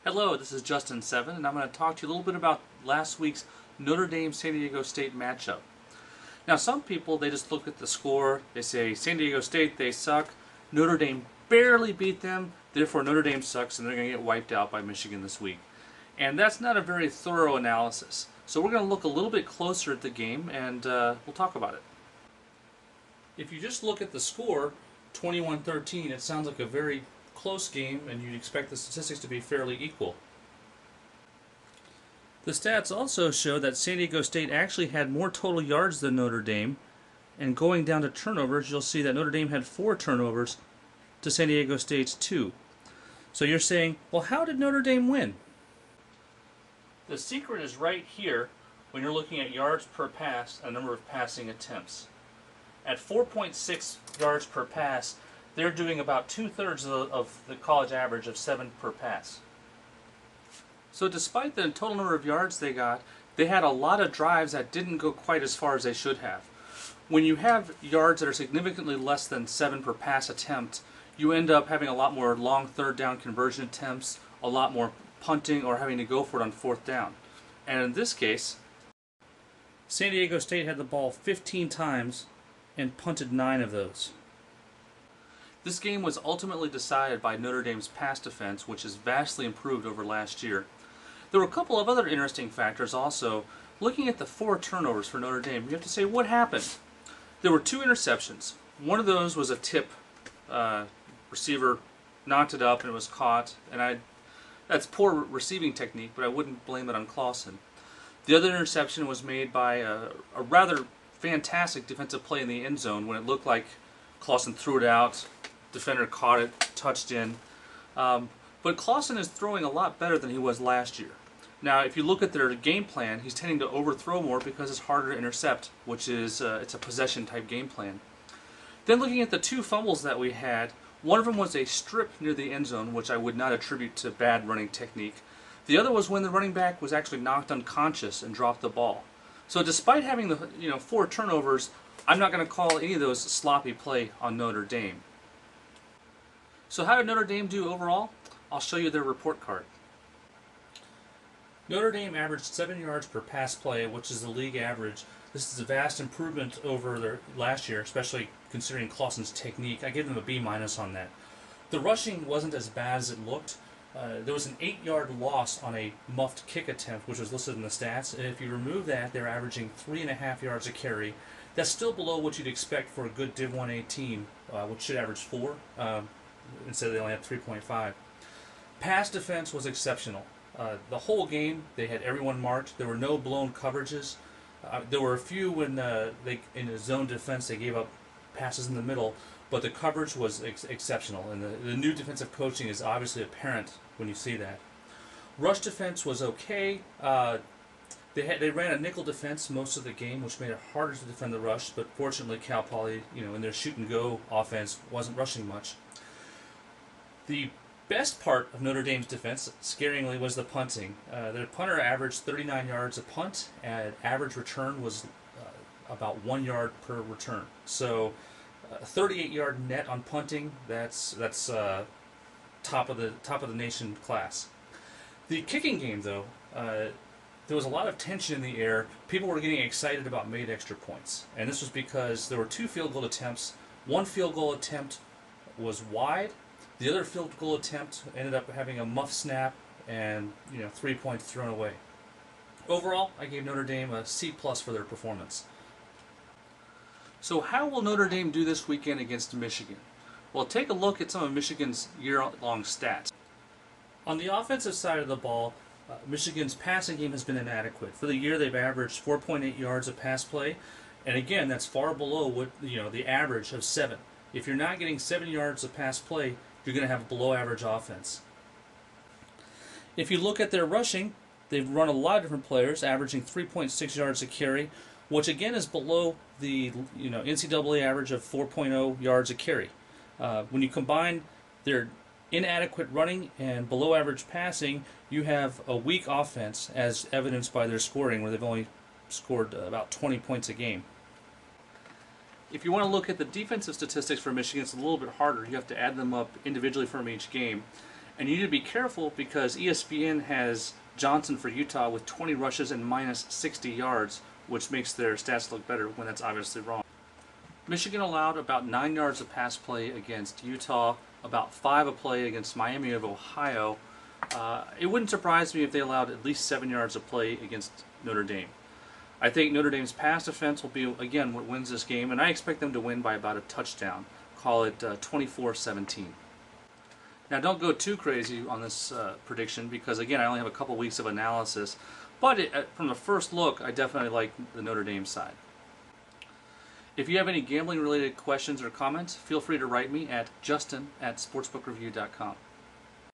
Hello, this is Justin Seven, and I'm going to talk to you a little bit about last week's Notre Dame-San Diego State matchup. Now, some people, they just look at the score, they say, San Diego State, they suck, Notre Dame barely beat them, therefore Notre Dame sucks, and they're going to get wiped out by Michigan this week. And that's not a very thorough analysis. So we're going to look a little bit closer at the game, and we'll talk about it. If you just look at the score, 21-13, it sounds like a very close game, and you'd expect the statistics to be fairly equal. The stats also show that San Diego State actually had more total yards than Notre Dame, and going down to turnovers, you'll see that Notre Dame had 4 turnovers to San Diego State's 2. So you're saying, well, how did Notre Dame win? The secret is right here when you're looking at yards per pass and number of passing attempts. At 4.6 yards per pass, they're doing about 2/3 of the college average of 7 per pass. So despite the total number of yards they got, they had a lot of drives that didn't go quite as far as they should have. When you have yards that are significantly less than 7 per pass attempt, you end up having a lot more long third down conversion attempts, a lot more punting, or having to go for it on 4th down. And in this case, San Diego State had the ball 15 times and punted 9 of those. This game was ultimately decided by Notre Dame's pass defense, which is vastly improved over last year. There were a couple of other interesting factors also. Looking at the 4 turnovers for Notre Dame, you have to say, what happened? There were 2 interceptions. One of those was a tip. Receiver knocked it up and it was caught. And that's poor receiving technique, but I wouldn't blame it on Clausen. The other interception was made by a rather fantastic defensive play in the end zone when it looked like Clausen threw it out. Defender caught it, touched in. But Clausen is throwing a lot better than he was last year. Now, if you look at their game plan, he's tending to overthrow more because it's harder to intercept, which is it's a possession-type game plan. Then looking at the 2 fumbles that we had, one of them was a strip near the end zone, which I would not attribute to bad running technique. The other was when the running back was actually knocked unconscious and dropped the ball. So despite having the 4 turnovers, I'm not going to call any of those sloppy play on Notre Dame. So how did Notre Dame do overall? I'll show you their report card. Notre Dame averaged 7 yards per pass play, which is the league average. This is a vast improvement over their last year, especially considering Clausen's technique. I give them a B- on that. The rushing wasn't as bad as it looked. There was an 8-yard loss on a muffed kick attempt, which was listed in the stats. And if you remove that, they're averaging 3.5 yards a carry. That's still below what you'd expect for a good Div 1A team, which should average 4. Instead they only had 3.5. Pass defense was exceptional. The whole game, they had everyone marked. There were no blown coverages. There were a few when in the zone defense they gave up passes in the middle, but the coverage was exceptional. And the new defensive coaching is obviously apparent when you see that. Rush defense was okay. They ran a nickel defense most of the game, which made it harder to defend the rush. But fortunately, Cal Poly, in their shoot and go offense, wasn't rushing much. The best part of Notre Dame's defense, scaringly, was the punting. Their punter averaged 39 yards a punt, and average return was about 1 yard per return. So, 38-yard net on punting. That's top of the nation class. The kicking game, though, there was a lot of tension in the air. People were getting excited about made extra points, and this was because there were 2 field goal attempts. One field goal attempt was wide. The other field goal attempt ended up having a muff snap and 3 points thrown away. Overall, I gave Notre Dame a C+ for their performance. So how will Notre Dame do this weekend against Michigan? Well, take a look at some of Michigan's year-long stats. On the offensive side of the ball, Michigan's passing game has been inadequate. For the year, they've averaged 4.8 yards a pass play, and again, that's far below what the average of 7. If you're not getting 7 yards of pass play, you're going to have a below-average offense. If you look at their rushing, they've run a lot of different players, averaging 3.6 yards a carry, which again is below the NCAA average of 4.0 yards a carry. When you combine their inadequate running and below-average passing, you have a weak offense, as evidenced by their scoring, where they've only scored about 20 points a game. If you want to look at the defensive statistics for Michigan, it's a little bit harder. You have to add them up individually from each game. And you need to be careful because ESPN has Johnson for Utah with 20 rushes and minus 60 yards, which makes their stats look better when that's obviously wrong. Michigan allowed about 9 yards of pass play against Utah, about 5 a play against Miami of Ohio. It wouldn't surprise me if they allowed at least 7 yards of play against Notre Dame. I think Notre Dame's pass defense will be, again, what wins this game, and I expect them to win by about a touchdown. Call it 24-17. Now, don't go too crazy on this prediction because, again, I only have a couple weeks of analysis. But from the first look, I definitely like the Notre Dame side. If you have any gambling-related questions or comments, feel free to write me at justin@sportsbookreview.com.